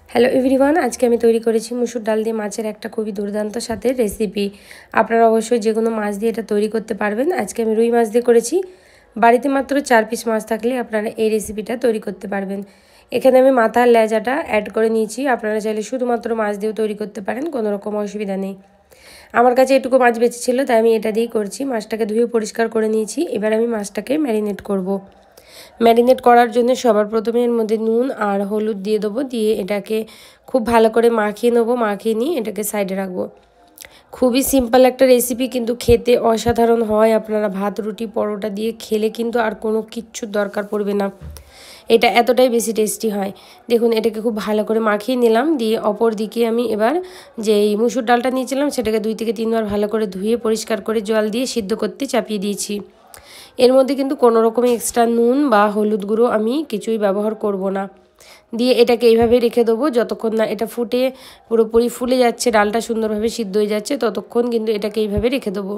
Hello everyone, আজকে আমি তৈরি করেছি মুসুর ডাল দিয়ে মাছের একটা খুবই দুর্দান্ত স্বাদের রেসিপি। আপনারা অবশ্যই যে কোনো মাছ দিয়ে এটা তৈরি করতে পারবেন। আজকে আমি রুই মাছ দিয়ে করেছি। বাড়িতে মাত্র 4 পিস মাছ থাকলে আপনারা এই রেসিপিটা তৈরি করতে পারবেন। এখানে আমি মাথার লেজাটা অ্যাড করে নিয়েছি। আপনারা চাইলে শুধুমাত্র মাছ দিয়েও তৈরি করতে পারেন, কোনো রকম অসুবিধা নেই। আমার কাছে এটুকু মাছ বেঁচে ছিল, তাই আমি এটা দিয়েই করছি। মাছটাকে ধুয়ে পরিষ্কার করে নিয়েছি। এবার আমি মাছটাকে ম্যারিনেট করব। ম্যারিনেট করার জন্য সবার প্রথমে এর মধ্যে নুন আর হলুদ দিয়ে দেবো। দিয়ে এটাকে খুব ভালো করে মাখিয়ে নেবো। মাখিয়ে নিয়ে এটাকে সাইডে রাখবো। খুবই সিম্পল একটা রেসিপি, কিন্তু খেতে অসাধারণ হয়। আপনারা ভাত, রুটি, পরোটা দিয়ে খেলে কিন্তু আর কোনো কিচ্ছুর দরকার পড়বে না। এটা এতটাই বেশি টেস্টি হয়। দেখুন, এটাকে খুব ভালো করে মাখিয়ে নিলাম। দিয়ে অপর দিকে আমি এবার যে এই মুসুর ডালটা নিয়েছিলাম সেটাকে 2 থেকে 3 বার ভালো করে ধুয়ে পরিষ্কার করে জল দিয়ে সিদ্ধ করতে চাপিয়ে দিয়েছি। এর মধ্যে কিন্তু কোনো রকমের এক্সট্রা নুন বা হলুদ গুঁড়ো আমি কিছুই ব্যবহার করব না। দিয়ে এটাকে এইভাবে রেখে দেবো যতক্ষণ না এটা ফুটে পুরোপুরি ফুলে যাচ্ছে, ডালটা সুন্দরভাবে সিদ্ধ হয়ে যাচ্ছে, ততক্ষণ কিন্তু এটাকে এইভাবে রেখে দেবো।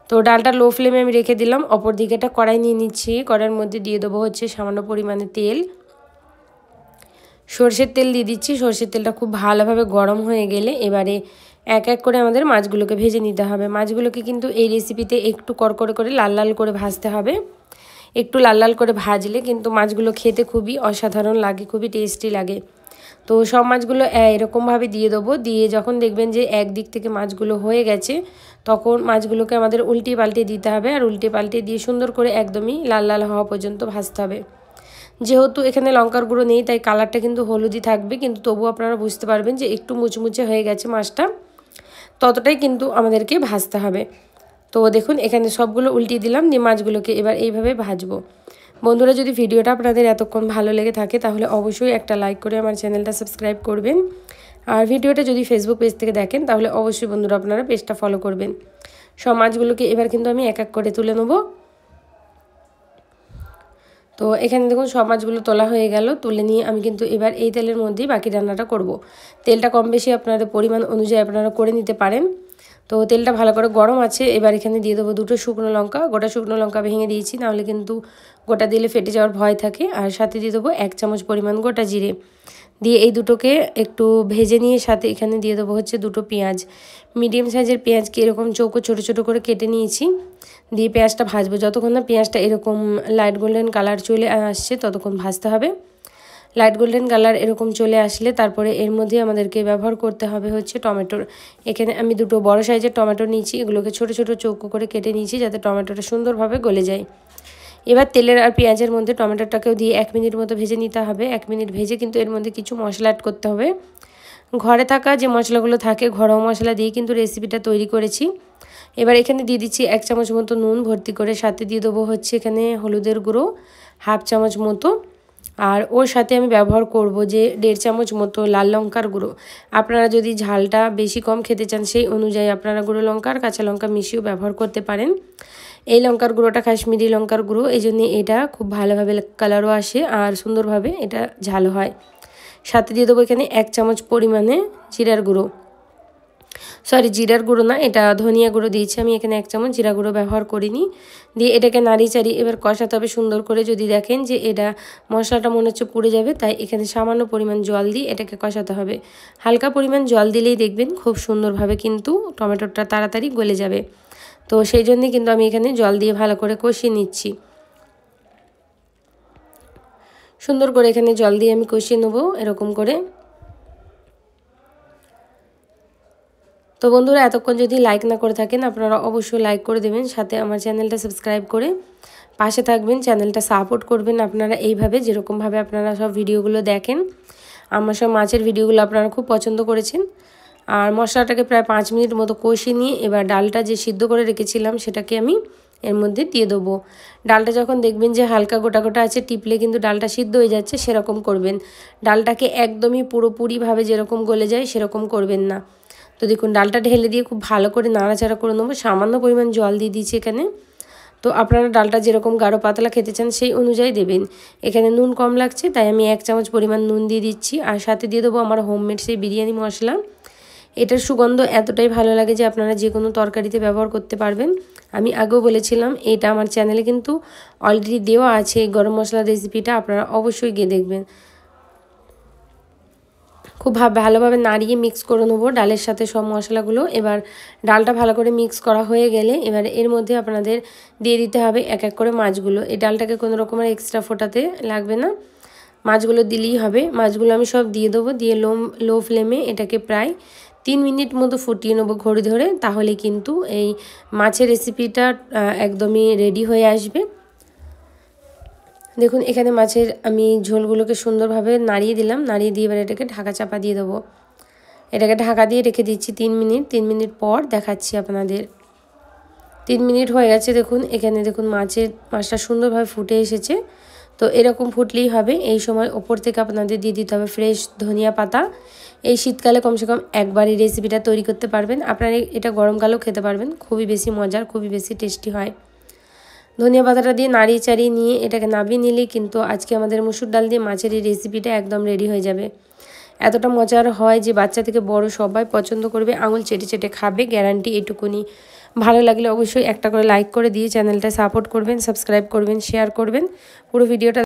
তো ডালটা লো ফ্লেমে আমি রেখে দিলাম। অপর দিকে একটা কড়াই নিয়ে নিচ্ছি। কড়াইয়ের মধ্যে দিয়ে দেবো হচ্ছে সামান্য পরিমাণে তেল। সরষের তেল দিয়ে দিচ্ছি। সরষের তেলটা খুব ভালোভাবে গরম হয়ে গেলে এবারে এক এক করে আমাদের মাছগুলোকে ভেজে নিতে হবে। মাছগুলোকে কিন্তু এই রেসিপিতে একটু কড়কড়ে করে লাল লাল করে ভাজতে হবে। একটু লাল লাল করে ভাজলে কিন্তু মাছগুলো খেতে খুবই অসাধারণ লাগে, খুবই টেস্টি লাগে। তো সব মাছগুলো এরকমভাবে দিয়ে দেবো। দিয়ে যখন দেখবেন যে একদিক থেকে মাছগুলো হয়ে গেছে, তখন মাছগুলোকে আমাদের উল্টে পাল্টে দিতে হবে। আর উল্টে পাল্টে দিয়ে সুন্দর করে একদমই লাল লাল হওয়া পর্যন্ত ভাজতে হবে। যেহেতু এখানে লঙ্কার গুঁড়ো নেই, তাই কালারটা কিন্তু হলুদই থাকবে, কিন্তু তবু আপনারা বুঝতে পারবেন যে একটু মুচমুচে হয়ে গেছে মাছটা, ততটাই কিন্তু আমাদেরকে ভাজতে হবে। তো দেখুন, এখানে সবগুলো উল্টিয়ে দিলাম। দিয়ে মাছগুলোকে এবার এইভাবে ভাজবো। বন্ধুরা, যদি ভিডিওটা আপনাদের এতক্ষণ ভালো লেগে থাকে তাহলে অবশ্যই একটা লাইক করে আমার চ্যানেলটা সাবস্ক্রাইব করবেন। আর ভিডিওটা যদি ফেসবুক পেজ থেকে দেখেন তাহলে অবশ্যই বন্ধুরা আপনারা পেজটা ফলো করবেন। সব মাছগুলোকে এবার কিন্তু আমি এক এক করে তুলে নেবো। তো এখানে দেখুন সব মাছগুলো তোলা হয়ে গেল। তুলে নিয়ে আমি কিন্তু এবার এই তেলের মধ্যেই বাকি রান্নাটা করব। তেলটা কম বেশি আপনাদের পরিমাণ অনুযায়ী আপনারা করে নিতে পারেন। তো তেলটা ভালো করে গরম আছে। এবার এখানে দিয়ে দেবো 2টো শুকনো লঙ্কা। গোটা শুকনো লঙ্কা ভেঙে দিয়েছি, নাহলে কিন্তু গোটা দিলে ফেটে যাওয়ার ভয় থাকে। আর সাথে দিয়ে দেবো 1 চামচ পরিমাণ গোটা জিরে। দিয়ে এই দুটোকে একটু ভেজে নিয়ে সাথে এখানে দিয়ে দেবো হচ্ছে 2টো পেঁয়াজ। মিডিয়াম সাইজের পেঁয়াজকে এরকম চৌকো ছোটো ছোটো করে কেটে নিয়েছি। দিয়ে পেঁয়াজটা ভাজবো। যতক্ষণ না পেঁয়াজটা এরকম লাইট গোল্ডেন কালার চলে আসছে ততক্ষণ ভাজতে হবে। লাইট গোল্ডেন কালার এরকম চলে আসলে তারপরে এর মধ্যে আমাদেরকে ব্যবহার করতে হবে হচ্ছে টমেটোর। এখানে আমি 2টো বড় সাইজের টমেটো নিয়েছি। এগুলোকে ছোটো ছোটো চৌকো করে কেটে নিয়েছি যাতে টমেটোটা সুন্দরভাবে গলে যায়। এবার তেলের আর পেঁয়াজের মধ্যে টমেটোটাকেও দিয়ে 1 মিনিট মতো ভেজে নিতে হবে। 1 মিনিট ভেজে কিন্তু এর মধ্যে কিছু মশলা অ্যাড করতে হবে। ঘরে থাকা যে মশলাগুলো থাকে ঘরোয়া মশলা দিয়ে কিন্তু রেসিপিটা তৈরি করেছি। এবার এখানে দিয়ে দিচ্ছি 1 চামচ মতো নুন ভর্তি করে। সাথে দিয়ে দেবো হচ্ছে এখানে হলুদের গুঁড়ো 1/2 চামচ মতো। আর ওর সাথে আমি ব্যবহার করব যে 1.5 চামচ মতো লাল লঙ্কার গুঁড়ো। আপনারা যদি ঝালটা বেশি কম খেতে চান সেই অনুযায়ী আপনারা গুঁড়ো লঙ্কা আর কাঁচা লঙ্কা মিশিয়েও ব্যবহার করতে পারেন। এই লঙ্কার গুঁড়োটা কাশ্মীরি লঙ্কার গুঁড়ো, এই জন্যে এটা খুব ভালোভাবে কালারও আসে আর সুন্দরভাবে এটা ঝাল হয়। সাথে দিয়ে দেবো এখানে 1 চামচ পরিমাণে জিরার গুঁড়ো। জিরার গুঁড়ো না, এটা ধনিয়া গুঁড়ো দিয়েছি আমি। এখানে 1 চামচ জিরা গুঁড়ো ব্যবহার করিনি। দিয়ে এটাকে নাড়িয়ে চাড়িয়ে এবার কষাতে হবে সুন্দর করে। যদি দেখেন যে এটা মশলাটা মনে হচ্ছে পুড়ে যাবে, তাই এখানে সামান্য পরিমাণ জল দিয়ে এটাকে কষাতে হবে। হালকা পরিমাণ জল দিলেই দেখবেন খুব সুন্দরভাবে কিন্তু টমেটোটা তাড়াতাড়ি গলে যাবে। তো সেই জন্যই কিন্তু আমি এখানে জল দিয়ে ভালো করে কষিয়ে নিচ্ছি। সুন্দর করে এখানে জল দিয়ে আমি কষিয়ে নেবো এরকম করে। তো বন্ধুরা, এতক্ষণ যদি লাইক না করে থাকেন আপনারা অবশ্যই লাইক করে দেবেন। সাথে আমার চ্যানেলটা সাবস্ক্রাইব করে পাশে থাকবেন, চ্যানেলটা সাপোর্ট করবেন আপনারা এইভাবে, যেরকমভাবে আপনারা সব ভিডিওগুলো দেখেন। আমার সব মাছের ভিডিওগুলো আপনারা খুব পছন্দ করেছেন। আর মশলাটাকে প্রায় 5 মিনিট মতো কষিয়ে নিয়ে এবার ডালটা যে সিদ্ধ করে রেখেছিলাম সেটাকে আমি এর মধ্যে দিয়ে দেবো। ডালটা যখন দেখবেন যে হালকা গোটা গোটা আছে, টিপলে কিন্তু ডালটা সিদ্ধ হয়ে যাচ্ছে, সেরকম করবেন। ডালটাকে একদমই পুরোপুরিভাবে যেরকম গলে যায় সেরকম করবেন না। তো দেখুন, ডালটা ঢেলে দিয়ে খুব ভালো করে নাড়াচাড়া করে নেবো। সামান্য পরিমাণ জল দিয়ে দিচ্ছি এখানে। তো আপনারা ডালটা যেরকম গাঢ় পাতলা খেতে চান সেই অনুযায়ী দেবেন। এখানে নুন কম লাগছে তাই আমি 1 চামচ পরিমাণ নুন দিয়ে দিচ্ছি। আর সাথে দিয়ে দেবো আমার হোমমেড সেই বিরিয়ানি মশলা। এটার সুগন্ধ এতটাই ভালো লাগে যে আপনারা যে কোনো তরকারিতে ব্যবহার করতে পারবেন। আমি আগেও বলেছিলাম এটা আমার চ্যানেলে কিন্তু অলরেডি দেওয়া আছে এই গরম মশলা রেসিপিটা, আপনারা অবশ্যই গিয়ে দেখবেন। খুব ভালোভাবে নাড়িয়ে মিক্স করে নেবো ডালের সাথে সব মশলাগুলো। এবার ডালটা ভালো করে মিক্স করা হয়ে গেলে এবার এর মধ্যে আপনাদের দিয়ে দিতে হবে এক এক করে মাছগুলো। এই ডালটাকে কোনো রকমের এক্সট্রা ফোটাতে লাগবে না, মাছগুলো দিলেই হবে। মাছগুলো আমি সব দিয়ে দেবো, দিয়ে লো ফ্লেমে এটাকে প্রায় 3 মিনিট মতো ফুটিয়ে নেবো ঘড়ি ধরে। তাহলে কিন্তু এই মাছের রেসিপিটা একদমই রেডি হয়ে আসবে। দেখুন এখানে মাছের আমি ঝোলগুলোকে সুন্দরভাবে নাড়িয়ে দিলাম, নাড়িয়ে দিয়ে এবার এটাকে ঢাকা চাপা দিয়ে দেবো। এটাকে ঢাকা দিয়ে রেখে দিচ্ছি 3 মিনিট। 3 মিনিট পর দেখাচ্ছি আপনাদের। 3 মিনিট হয়ে গেছে। দেখুন এখানে দেখুন মাছটা সুন্দরভাবে ফুটে এসেছে। তো এরকম ফুটলেই হবে। এই সময় ওপর থেকে আপনাদের দিয়ে দিতে হবে ফ্রেশ ধনিয়া পাতা। এই শীতকালে কমসে কম একবার এই রেসিপিটা তৈরি করতে পারবেন। আপনারা এটা গরমকালেও খেতে পারবেন, খুবই বেশি মজার, খুবই বেশি টেস্টি হয়। ধনিয়া পাতাটা দিয়ে নাড়িয়ে চাড়িয়ে নিয়ে এটাকে নামিয়ে নিলেই কিন্তু আজকে আমাদের মসুর ডাল দিয়ে মাছের এই রেসিপিটা একদম রেডি হয়ে যাবে। এতটা মজার হয় যে বাচ্চা থেকে বড় সবাই পছন্দ করবে, আঙুল চেটে চেটে খাবে, গ্যারান্টি এইটুকুনি। ভালো লাগলে অবশ্যই একটা করে লাইক করে দিয়ে চ্যানেলটা সাপোর্ট করবেন, সাবস্ক্রাইব করবেন, শেয়ার করবেন। পুরো ভিডিওটা